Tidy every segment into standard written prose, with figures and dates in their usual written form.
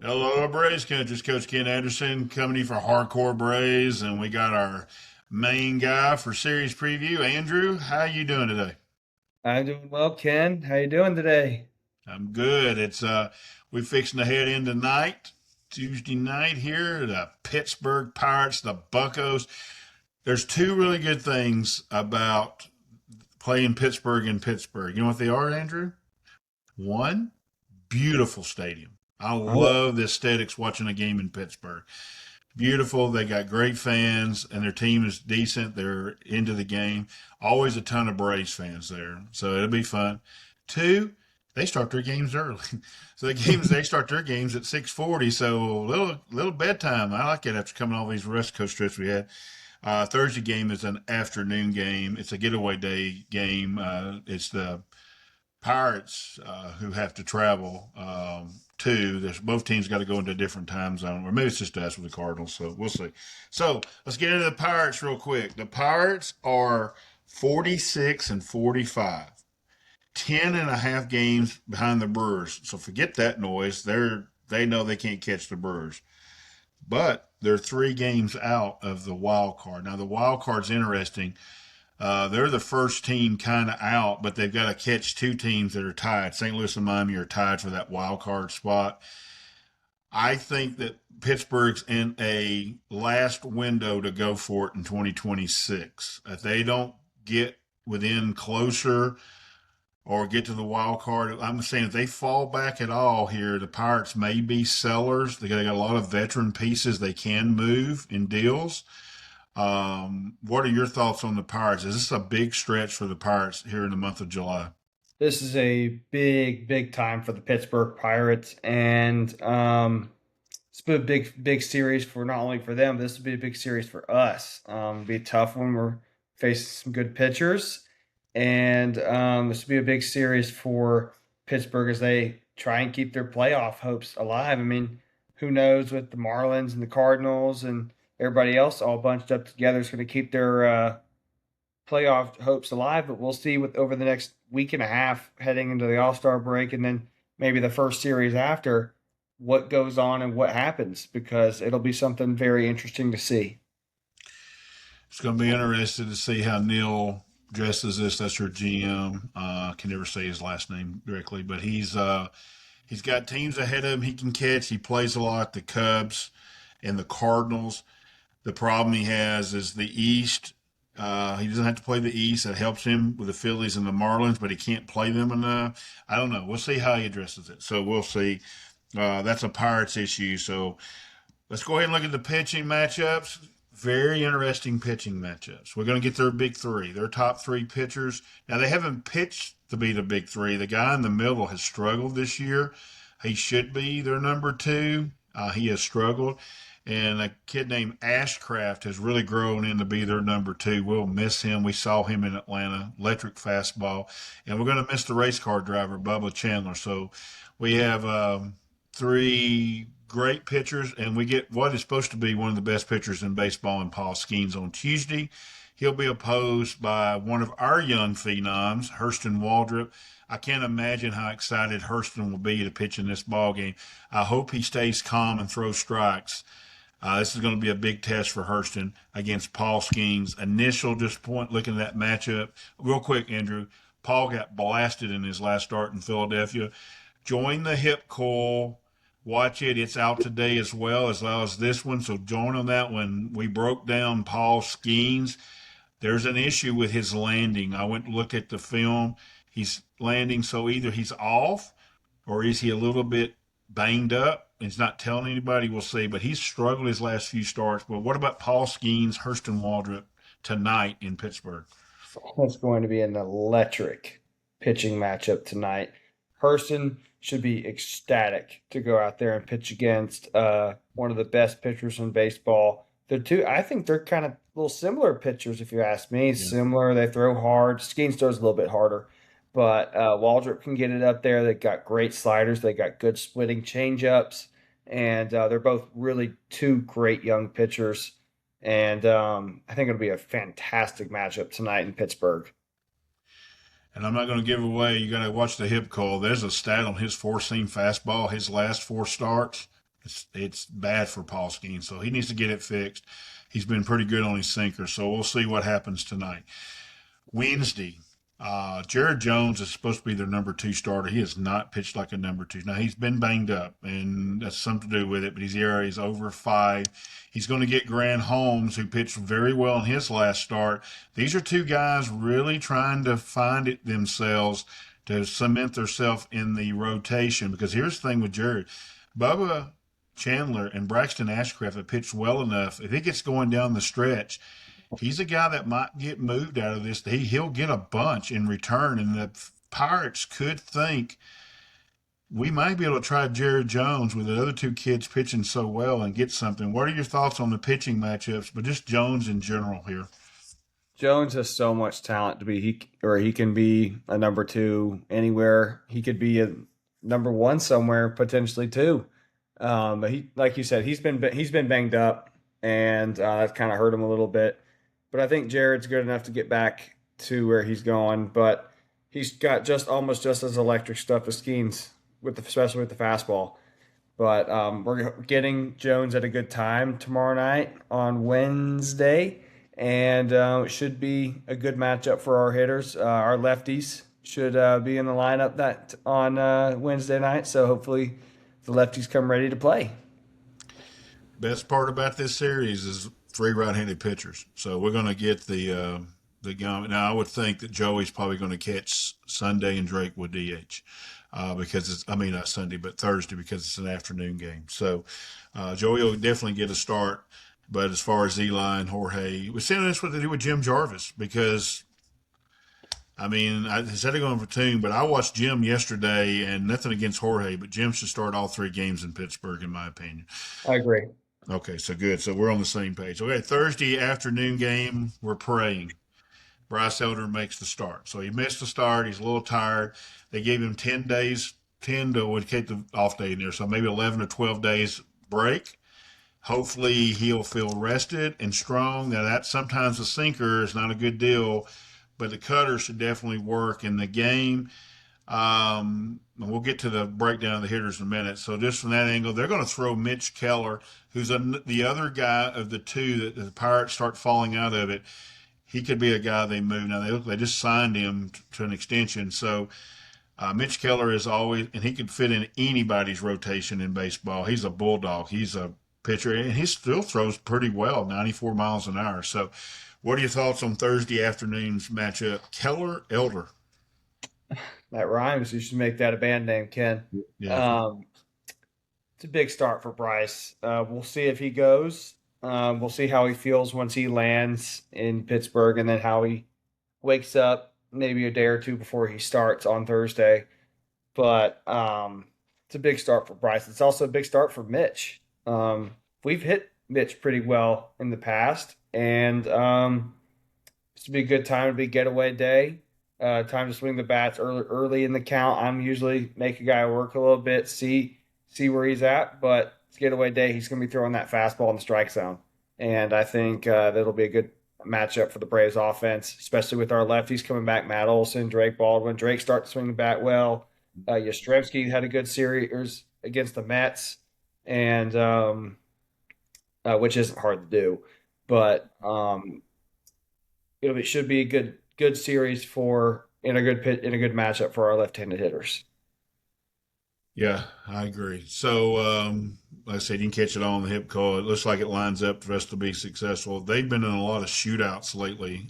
Hello, Braves Country. Coach Ken Anderson coming to you for Hardcore Braves, and we got our main guy for series preview, Andrew. How you doing today? I'm doing well, Ken. How you doing today? I'm good. We're fixing to head in tonight, Tuesday night here. The Pittsburgh Pirates, the Buccos. There's two really good things about playing Pittsburgh in Pittsburgh. You know what they are, Andrew? One, beautiful stadium. I Oh, love the aesthetics watching a game in Pittsburgh. Beautiful. They got great fans, and their team is decent. They're into the game. Always a ton of Braves fans there, so it'll be fun. Two, they start their games early, so they start their games at 6:40. So little bedtime. I like it after coming off these West Coast trips we had. Thursday game is an afternoon game. It's a getaway day game. It's the Pirates who have to travel too. Both teams got to go into a different time zone, or maybe it's just us with the Cardinals. So we'll see. So let's get into the Pirates real quick. The Pirates are 46 and 45. 10.5 games behind the Brewers. So forget that noise. They know they can't catch the Brewers. But they're 3 games out of the wild card. Now the wild card's interesting. They're the first team kind of out, but they've got to catch two teams that are tied. St. Louis and Miami are tied for that wild card spot. I think that Pittsburgh's in a last window to go for it in 2026. If they don't get within closer or get to the wild card, I'm saying if they fall back at all here, the Pirates may be sellers. They got a lot of veteran pieces they can move in deals. What are your thoughts on the Pirates? Is this a big stretch for the Pirates here in the month of July? this is a big time for the Pittsburgh Pirates, and it's been a big series for not only for them. This will be a big series for us. It'll be a tough one. We're facing some good pitchers, and this will be a big series for Pittsburgh as they try and keep their playoff hopes alive. I mean, who knows with the Marlins and the Cardinals and everybody else all bunched up together is going to keep their playoff hopes alive, but we'll see with over the next week and a half heading into the All Star break and then maybe the first series after what goes on and what happens because it'll be something very interesting to see. It's going to be interesting to see how Neil dresses this. That's your GM. I can never say his last name directly, but he's got teams ahead of him he can catch. He plays a lot. The Cubs and the Cardinals. The problem he has is the East. He doesn't have to play the East. That helps him with the Phillies and the Marlins, but he can't play them enough. I don't know. We'll see how he addresses it. So we'll see. That's a Pirates issue. So let's go ahead and look at the pitching matchups. Very interesting pitching matchups. We're going to get their big three, their top three pitchers. Now, they haven't pitched to be the big three. The guy in the middle has struggled this year. He should be their number two. He has struggled. And a kid named Ashcraft has really grown in to be their number two. We'll miss him. We saw him in Atlanta, electric fastball. And we're going to miss the race car driver, Bubba Chandler. So we have three great pitchers, and we get what is supposed to be one of the best pitchers in baseball in Paul Skeens on Tuesday. He'll be opposed by one of our young phenoms, Hurston Waldrop. I can't imagine how excited Hurston will be to pitch in this ball game. I hope he stays calm and throws strikes. This is going to be a big test for Hurston against Paul Skeens. Initial disappointment looking at that matchup. Real quick, Andrew. Paul got blasted in his last start in Philadelphia. Join the hip coil. Watch it. It's out today as well as this one. So join on that one. We broke down Paul Skeens. There's an issue with his landing. I went to look at the film. He's landing, so either he's off or is he a little bit banged up? He's not telling anybody. We'll see. But he's struggled his last few starts. But what about Paul Skeens, Hurston Waldrop tonight in Pittsburgh? It's going to be an electric pitching matchup tonight. Hurston should be ecstatic to go out there and pitch against one of the best pitchers in baseball. I think they're kind of little similar pitchers, if you ask me. Yeah. Similar, they throw hard. Skeens throws a little bit harder, but Waldrop can get it up there. They got great sliders. They got good splitting changeups, and they're both really two great young pitchers. And I think it'll be a fantastic matchup tonight in Pittsburgh. And I'm not going to give away. You got to watch the hip call. There's a stat on his four seam fastball. His last four starts, It's bad for Paul Skeens, so he needs to get it fixed. He's been pretty good on his sinker, so we'll see what happens tonight. Wednesday, Jared Jones is supposed to be their number two starter. He has not pitched like a number two. Now he's been banged up, and that's something to do with it. But his ERA is over 5. He's going to get Grant Holmes, who pitched very well in his last start. These are two guys really trying to find it themselves to cement themselves in the rotation. Because here's the thing with Jared, Bubba Chandler and Braxton Ashcraft have pitched well enough. If it gets going down the stretch, he's a guy that might get moved out of this. He'll get a bunch in return, and the Pirates could think we might be able to try Jared Jones with the other two kids pitching so well and get something. What are your thoughts on the pitching matchups, but just Jones in general here? Jones has so much talent to be he can be a number two anywhere. He could be a number one somewhere potentially too. But he, like you said, he's been banged up, and that's kind of hurt him a little bit. But I think Jared's good enough to get back to where he's going. But he's got almost just as electric stuff as Skeens especially with the fastball. But we're getting Jones at a good time tomorrow night on Wednesday, and it should be a good matchup for our hitters. Our lefties should be in the lineup that on Wednesday night. So hopefully the lefties come ready to play. Best part about this series is 3 right-handed pitchers. So we're going to get the game. Now I would think that Joey's probably going to catch Sunday and Drake with DH. Because not Sunday, but Thursday because it's an afternoon game. So Joey will definitely get a start. But as far as Eli and Jorge, we're seeing this what they do with Jim Jarvis because, instead of going for Tune, but I watched Jim yesterday, and nothing against Jorge, but Jim should start all 3 games in Pittsburgh, in my opinion. I agree. Okay, so good. So we're on the same page. Okay, Thursday afternoon game, we're praying Bryce Elder makes the start. So he missed the start. He's a little tired. They gave him 10 days, 10 to take the off day in there. So maybe 11 or 12 days break. Hopefully he'll feel rested and strong. Now that sometimes the sinker is not a good deal, but the cutter should definitely work in the game. We'll get to the breakdown of the hitters in a minute. So just from that angle, they're going to throw Mitch Keller, who's the other guy of the two that the Pirates start falling out of it. He could be a guy they move. Now they just signed him to an extension. So Mitch Keller is always, and he could fit in anybody's rotation in baseball. He's a bulldog. He's a pitcher, and he still throws pretty well, 94 miles an hour. So what are your thoughts on Thursday afternoon's matchup? Keller Elder. That rhymes. You should make that a band name, Ken. Yeah. It's a big start for Bryce. We'll see if he goes. We'll see how he feels once he lands in Pittsburgh, and then how he wakes up maybe a day or two before he starts on Thursday. But it's a big start for Bryce. It's also a big start for Mitch. We've hit Mitch pretty well in the past, and this would be a good time to be getaway day. Time to swing the bats early in the count. I'm usually make a guy work a little bit, see where he's at, but it's getaway day. He's going to be throwing that fastball in the strike zone, and I think that'll be a good matchup for the Braves offense, especially with our lefties coming back. Matt Olson, Drake Baldwin. Drake starting to swing the bat well. Yastrzemski had a good series against the Mets, and which isn't hard to do, but it should be a good series in a good matchup for our left-handed hitters. Yeah, I agree. So, like I said, you can catch it all on the hip call. It looks like it lines up for us to be successful. They've been in a lot of shootouts lately.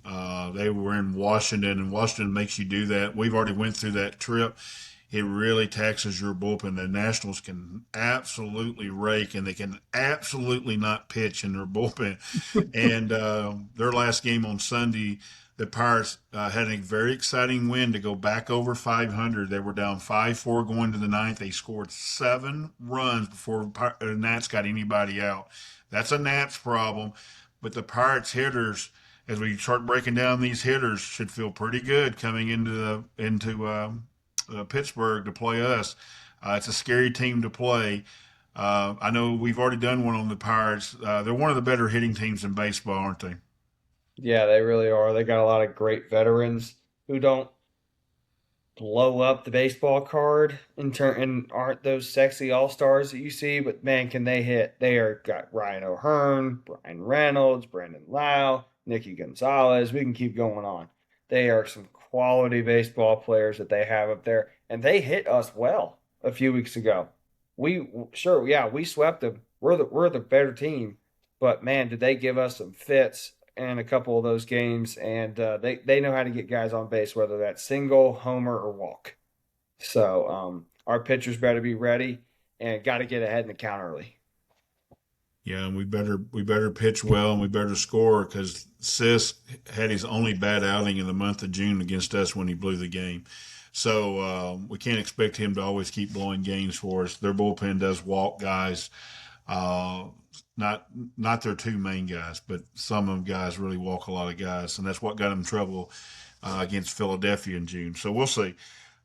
They were in Washington, and Washington makes you do that. We've already went through that trip. It really taxes your bullpen. The Nationals can absolutely rake, and they can absolutely not pitch in their bullpen. And their last game on Sunday, the Pirates had a very exciting win to go back over 500. They were down 5-4 going to the ninth. They scored 7 runs before the Nats got anybody out. That's a Nats problem. But the Pirates hitters, as we start breaking down these hitters, should feel pretty good coming into Pittsburgh to play us. It's a scary team to play. I know we've already done one on the Pirates. They're one of the better hitting teams in baseball, aren't they? Yeah, they really are. They got a lot of great veterans who don't blow up the baseball card and aren't those sexy all stars that you see, but man, can they hit? They are got Ryan O'Hearn, Brian Reynolds, Brandon Lau, Nicky Gonzalez. We can keep going on. They are some quality baseball players that they have up there, and they hit us well a few weeks ago. We sure, yeah, we swept them. We're the better team, but man, did they give us some fits in a couple of those games, and they know how to get guys on base, whether that's single, homer, or walk. So our pitchers better be ready and got to get ahead in the count early. Yeah, and we better pitch well and we better score because Sis had his only bad outing in the month of June against us when he blew the game. So we can't expect him to always keep blowing games for us. Their bullpen does walk guys, uh, not not their two main guys, but some of them guys really walk a lot of guys, and that's what got them in trouble against Philadelphia in June. So we'll see.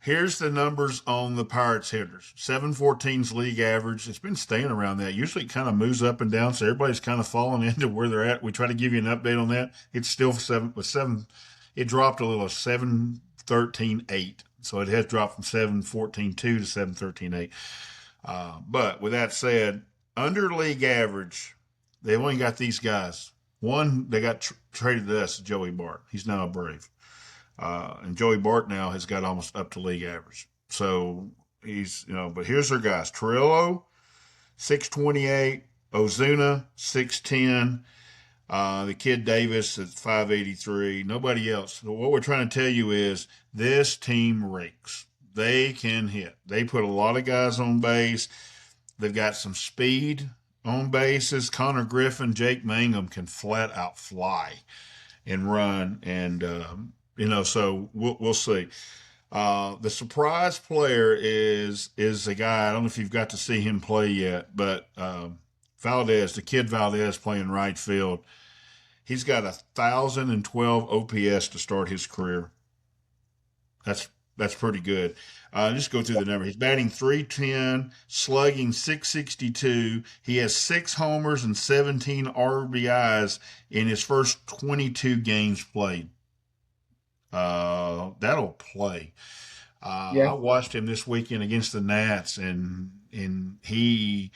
Here's the numbers on the Pirates hitters. 714's league average. It's been staying around that. Usually it kind of moves up and down, so everybody's kind of falling into where they're at. We try to give you an update on that. It's still seven. It dropped a little, 713.8. So it has dropped from 714.2 to 713.8. But with that said, under league average, they've only got these guys. One, they got traded to us, Joey Bart. He's now a Brave. And Joey Bart now has got almost up to league average. So but here's their guys. Trillo, 628. Ozuna, 610. The kid Davis at 583. Nobody else. So what we're trying to tell you is this team rakes. They can hit. They put a lot of guys on base. They've got some speed on bases. Connor Griffin, Jake Mangum can flat out fly and run. And, so we'll see. The surprise player is a guy. I don't know if you've got to see him play yet, but Valdez, the kid Valdez playing right field, he's got 1,012 OPS to start his career. That's pretty good. Just go through the number. He's batting 310, slugging 662. He has 6 homers and 17 RBIs in his first 22 games played. That'll play. I Yeah. watched him this weekend against the Nats, and he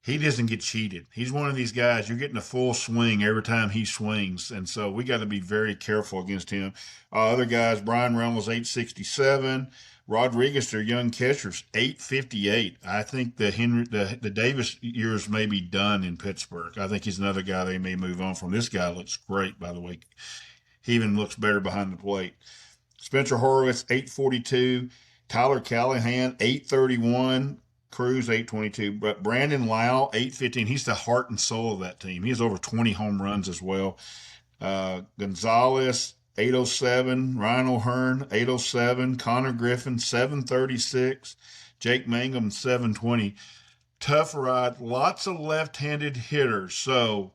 doesn't get cheated. He's one of these guys, you're getting a full swing every time he swings. And so we got to be very careful against him. Other guys, Brian Reynolds, 867. Rodriguez, their young catchers, 858. I think the Davis years may be done in Pittsburgh. I think he's another guy they may move on from. This guy looks great, by the way. He even looks better behind the plate. Spencer Horwitz, 842. Tyler Callahan, 831. Cruz, 822. But Brandon Lau, 815. He's the heart and soul of that team. He has over 20 home runs as well. Gonzalez, 807. Ryan O'Hearn, 807. Connor Griffin, 736. Jake Mangum, 720. Tough ride. Lots of left-handed hitters. So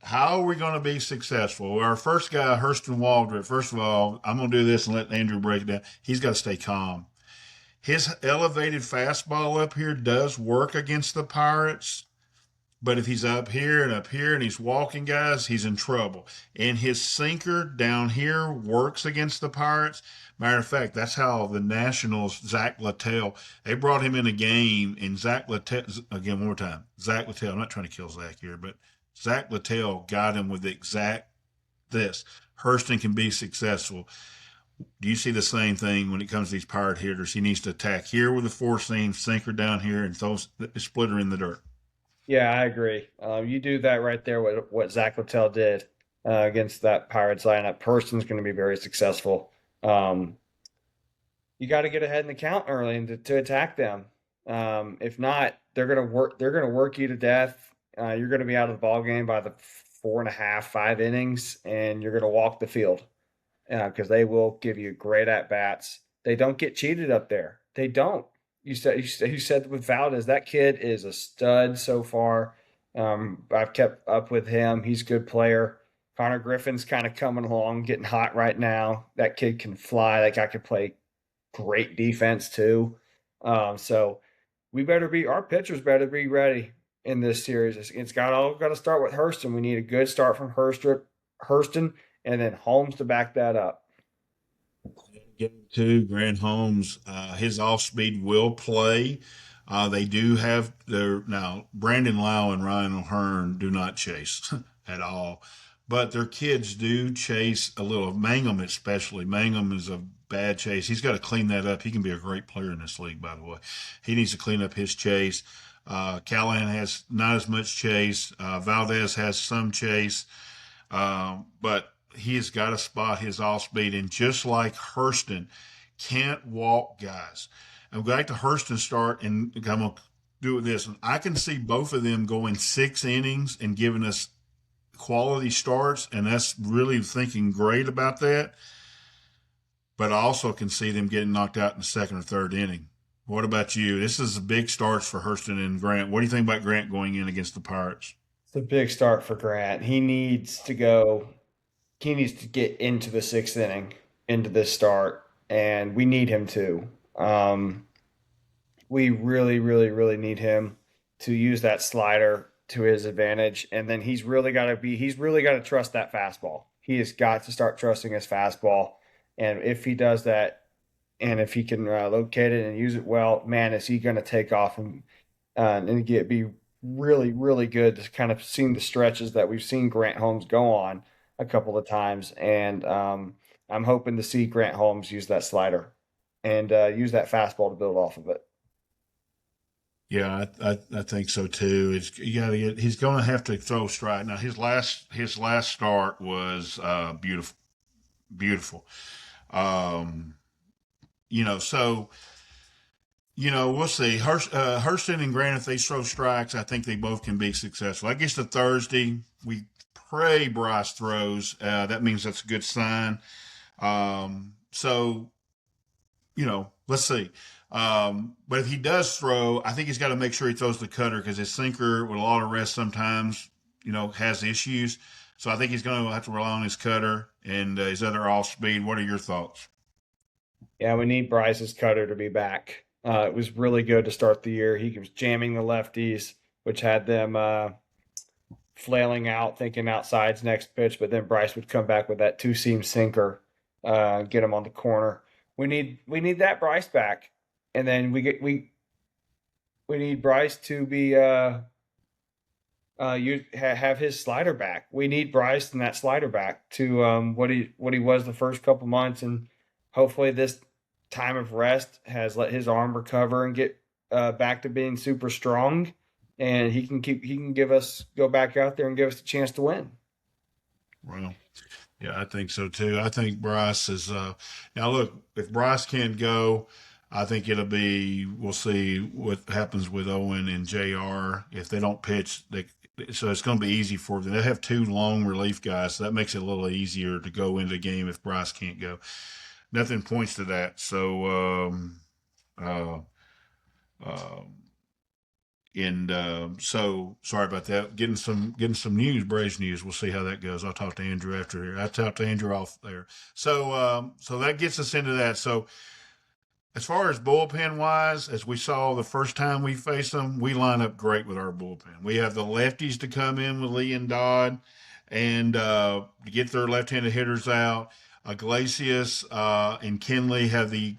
how are we going to be successful? Our first guy, Hurston Waldrop, first of all, I'm going to do this and let Andrew break it down. He's got to stay calm. His elevated fastball up here does work against the Pirates, but if he's up here and he's walking guys, he's in trouble. And his sinker down here works against the Pirates. Matter of fact, that's how the Nationals, Zach Littell, they brought him in a game, and Zach Littell, again, one more time, Zach Littell, I'm not trying to kill Zach here, but Zach Littell got him with the exact this. Hurston can be successful. Do you see the same thing when it comes to these Pirate hitters? He needs to attack here with a four seam, sinker down here, and throw a splitter in the dirt. Yeah, I agree. You do that right there, what Zach Littell did against that Pirates lineup. Person's going to be very successful. You got to get ahead in the count early and to attack them. If not, they're going to work. They're going to work you to death. You're going to be out of the ball game by the 4.5, 5 innings, and you're going to walk the field because they will give you great at bats. They don't get cheated up there. They don't. You said with Valdez, that kid is a stud so far. I've kept up with him. He's a good player. Connor Griffin's kind of coming along, getting hot right now. That kid can fly. That guy can play great defense too. So our pitchers better be ready in this series. It's got to start with Hurston. We need a good start from Hurston, and then Holmes to back that up. Game two, Grant Holmes, his off speed will play. They do have their now. Brandon Lau and Ryan O'Hearn do not chase at all, but their kids do chase a little. Mangum especially. Mangum is a bad chase. He's got to clean that up. He can be a great player in this league, by the way. He needs to clean up his chase. Callahan has not as much chase. Valdez has some chase, but he has got to spot his off speed. And just like Hurston, can't walk guys. I'm going to Hurston start, and I'm going to do it this. I can see both of them going 6 innings and giving us quality starts, and that's really thinking great about that. But I also can see them getting knocked out in the second or third inning. What about you? This is a big starts for Hurston and Grant. What do you think about Grant going in against the Pirates? It's a big start for Grant. He needs to go. He needs to get into the sixth inning, into this start, and we need him to. We really, really, really need him to use that slider to his advantage, and then he's really got to trust that fastball. He has got to start trusting his fastball, and if he does that, and if he can locate it and use it well, man, is he going to take off and be really, really good to kind of seeing the stretches that we've seen Grant Holmes go on a couple of times. And I'm hoping to see Grant Holmes use that slider and use that fastball to build off of it. Yeah, I think so too. It's you got to get. He's going to have to throw strike. Now his last start was beautiful, beautiful. Um, so we'll see. Hurston and Grant, if they throw strikes, I think they both can be successful. I guess the Thursday we pray Bryce throws. That means that's a good sign. So let's see. But if he does throw, I think he's got to make sure he throws the cutter because his sinker with a lot of rest sometimes, has issues. So I think he's going to have to rely on his cutter and his other off speed. What are your thoughts? Yeah, we need Bryce's cutter to be back. It was really good to start the year. He was jamming the lefties, which had them flailing out, thinking outside's next pitch. But then Bryce would come back with that two seam sinker, get him on the corner. We need that Bryce back, and then we need Bryce to be have his slider back. We need Bryce and that slider back to what he was the first couple months, and hopefully this time of rest has let his arm recover and get back to being super strong, and he can go back out there and give us a chance to win. Well, yeah, I think so too. I think Bryce is now look, if Bryce can't go, I think we'll see what happens with Owen and JR. If they don't pitch, so it's going to be easy for them. They have two long relief guys, so that makes it a little easier to go into the game if Bryce can't go. Nothing points to that. So, uh, um, and so sorry about that. Getting some news, Braves news. We'll see how that goes. I'll talk to Andrew after here. I talked to Andrew off there. So that gets us into that. So as far as bullpen wise, as we saw the first time we faced them, we line up great with our bullpen. We have the lefties to come in with Lee and Dodd, and to get their left-handed hitters out. Iglesias and Kenley have the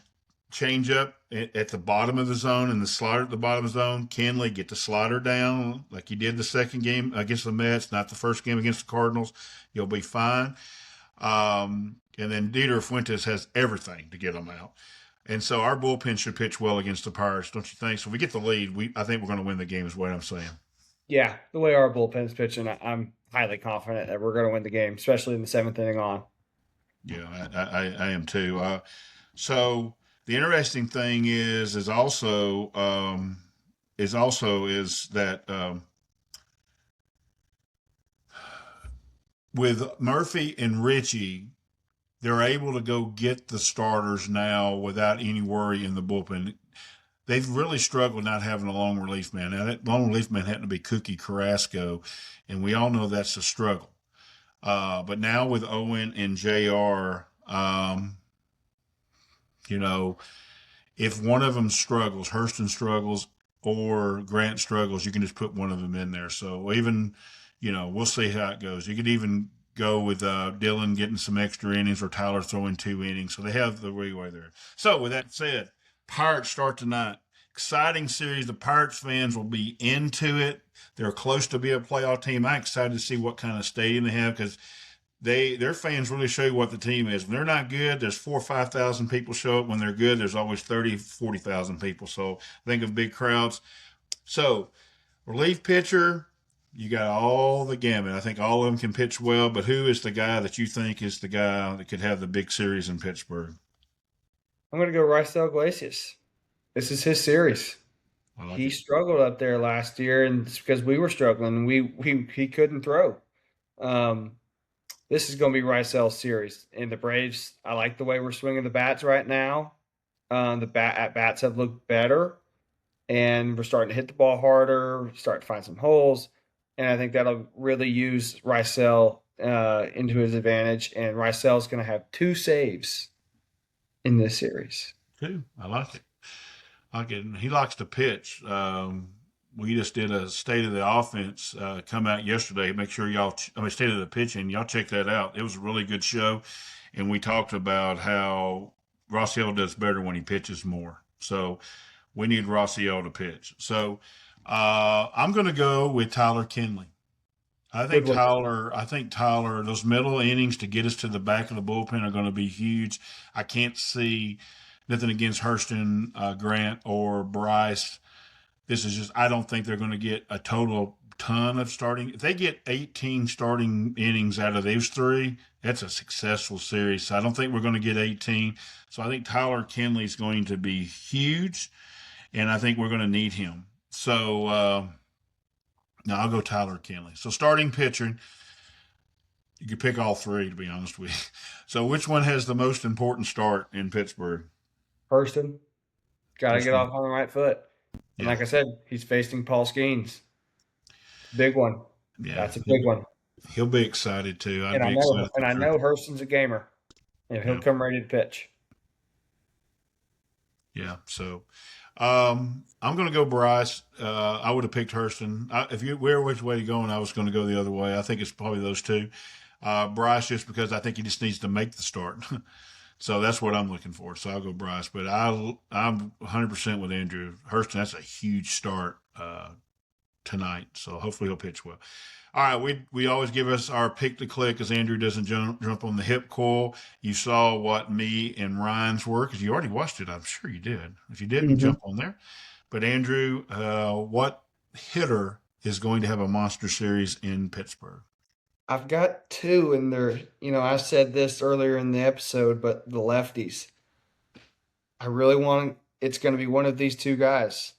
changeup at the bottom of the zone and the slider at the bottom of the zone. Kenley get the slider down like he did the second game against the Mets, not the first game against the Cardinals. You'll be fine. And then Dieter Fuentes has everything to get them out. And so our bullpen should pitch well against the Pirates, don't you think? So if we get the lead, I think we're going to win the game is what I'm saying. Yeah, the way our bullpen's pitching, I'm highly confident that we're going to win the game, especially in the seventh inning on. Yeah, I am too. So the interesting thing is also that with Murphy and Richie, they're able to go get the starters now without any worry in the bullpen. They've really struggled not having a long relief man. Now that long relief man happened to be Cookie Carrasco, and we all know that's a struggle. But now with Owen and JR, if one of them struggles, Hurston struggles, or Grant struggles, you can just put one of them in there. So even, we'll see how it goes. You could even go with Dylan getting some extra innings or Tyler throwing 2 innings. So they have the leeway there. So with that said, Pirates start tonight. Exciting series. The Pirates fans will be into it. They're close to be a playoff team. I'm excited to see what kind of stadium they have because their fans really show you what the team is. When they're not good, there's 4,000 or 5,000 people show up. When they're good, there's always 30,000, 40,000 people. So think of big crowds. So relief pitcher, you got all the gamut. I think all of them can pitch well, but who is the guy that you think is the guy that could have the big series in Pittsburgh? I'm going to go Raisel Iglesias. This is his series. He struggled up there last year, and it's because we were struggling. He couldn't throw. This is going to be Raisel's series. And the Braves, I like the way we're swinging the bats right now. The at-bats have looked better, and we're starting to hit the ball harder, start to find some holes. And I think that'll really use Raisel into his advantage. And Raisel's going to have 2 saves in this series. Cool. I like it. He likes to pitch. We just did a state of the offense come out yesterday. Make sure state of the pitching. Y'all check that out. It was a really good show. And we talked about how Raisel does better when he pitches more. So we need Raisel to pitch. So I'm going to go with Tyler Kinley. I think Tyler, those middle innings to get us to the back of the bullpen are going to be huge. I can't see nothing against Hurston, Grant, or Bryce. This is just, I don't think they're going to get a total ton of starting. If they get 18 starting innings out of those 3, that's a successful series. So I don't think we're going to get 18. So I think Tyler Kinley is going to be huge, and I think we're going to need him. So now I'll go Tyler Kinley. So starting pitching, you could pick all 3, to be honest with you. So which one has the most important start in Pittsburgh? Hurston. Got to get off on the right foot. And Yeah. like I said, he's facing Paul Skeens. Big one. Yeah, That's a big one. He'll be excited too. I know Hurston's a gamer. And he'll come ready to pitch. Yeah. So I'm going to go Bryce. I would have picked Hurston. If you were which way you're going, I was going to go the other way. I think it's probably those 2. Bryce, just because I think he just needs to make the start. So that's what I'm looking for. So I'll go Bryce. But I'm 100% with Andrew. Hurston, that's a huge start tonight. So hopefully he'll pitch well. All right, we always give us our pick to click because Andrew doesn't jump on the hip coil. You saw what me and Ryan's were because you already watched it. I'm sure you did. If you didn't, jump on there. But Andrew, what hitter is going to have a monster series in Pittsburgh? I've got 2 in there. I said this earlier in the episode, but the lefties. I really want it's going to be one of these 2 guys,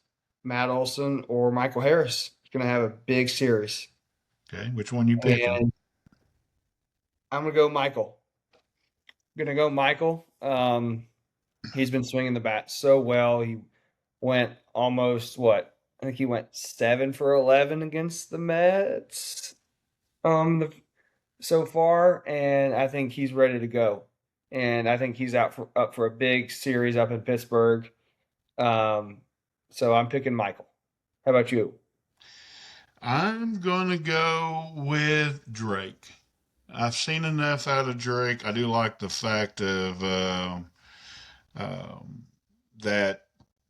Matt Olson or Michael Harris. It's going to have a big series. Okay, which one you picking? I'm going to go Michael. He's been swinging the bat so well. He went almost I think he went 7 for 11 against the Mets. So far, and I think he's ready to go, and I think he's up for a big series up in Pittsburgh. So I'm picking Michael. How about you? I'm gonna go with Drake. I've seen enough out of Drake. I do like the fact of that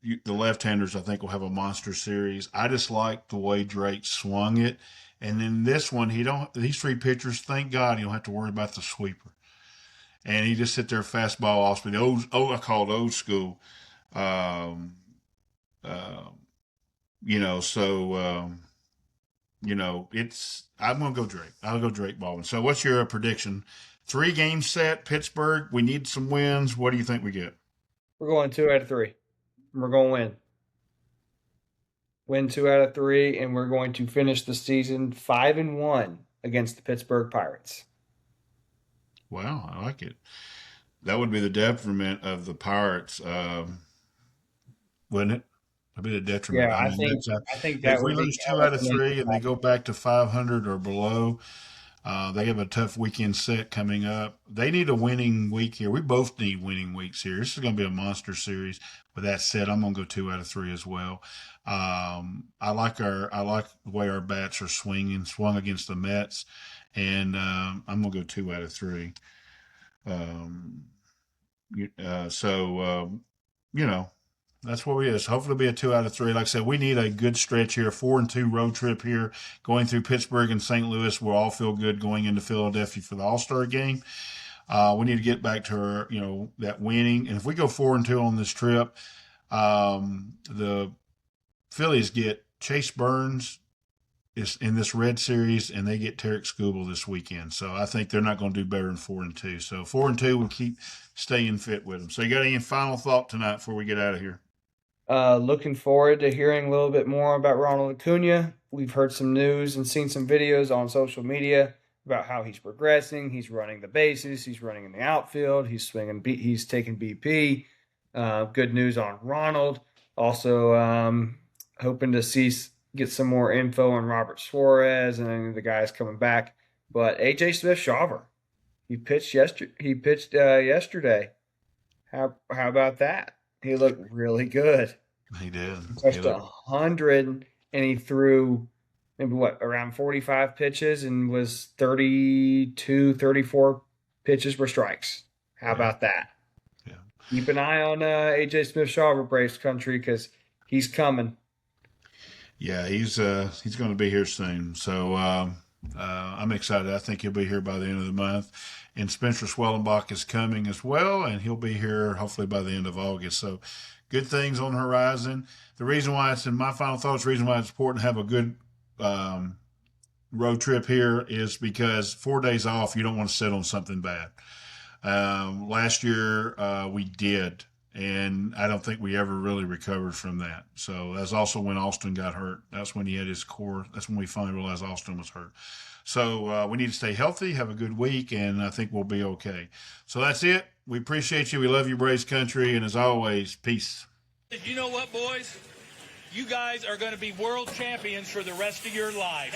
the left-handers I think will have a monster series. I just like the way Drake swung it. And then this one, these 3 pitchers, thank God you don't have to worry about the sweeper. And he just sit there fastball off speed. I call it old school. I'm going to go Drake. I'll go Drake Baldwin. So what's your prediction? 3 game set, Pittsburgh. We need some wins. What do you think we get? We're going 2 out of 3. We're going to win. Win 2 out of 3, and we're going to finish the season 5-1 against the Pittsburgh Pirates. Wow, I like it. That would be the detriment of the Pirates, wouldn't it? That'd be the detriment. Yeah, I think that if we lose 2 out of 3 and they go back to 500 or below, they have a tough weekend set coming up. They need a winning week here. We both need winning weeks here. This is going to be a monster series. With that said, I'm going to go 2 out of 3 as well. I like the way our bats are swung against the Mets, and I'm gonna go 2 out of 3. So you know, that's what it is. Hopefully, it'll be a 2 out of 3. Like I said, we need a good stretch here. 4-2 road trip here, going through Pittsburgh and St. Louis. We'll all feel good going into Philadelphia for the All-Star game. We need to get back to our, that winning. And if we go 4-2 on this trip, the Phillies get Chase Burns is in this red series, and they get Tarek Skubal this weekend. So I think they're not going to do better than 4-2. So 4-2 will keep staying fit with them. So you got any final thought tonight before we get out of here? Looking forward to hearing a little bit more about Ronald Acuna. We've heard some news and seen some videos on social media about how he's progressing. He's running the bases. He's running in the outfield. He's swinging. He's taking BP. Good news on Ronald. Also, hoping to get some more info on Robert Suarez and any of the guys coming back. But AJ Smith-Shawver, he pitched yesterday. How about that? He looked really good. He did. Touched 100, and he threw maybe around 45 pitches, and was 32, 34 pitches were strikes. How about that? Yeah. Keep an eye on AJ Smith-Shawver, Braves country, because he's coming. Yeah, he's going to be here soon. So I'm excited. I think he'll be here by the end of the month. And Spencer Swellenbach is coming as well, and he'll be here hopefully by the end of August. So good things on the horizon. The reason why it's in my final thoughts, the reason why it's important to have a good road trip here is because 4 days off, you don't want to sit on something bad. Last year we did, and I don't think we ever really recovered from that. So that's also when Austin got hurt. That's when he had his core. That's when we finally realized Austin was hurt. So we need to stay healthy, have a good week, and I think we'll be okay. So that's it. We appreciate you. We love you, Braves country. And as always, peace. You know what, boys? You guys are going to be world champions for the rest of your life.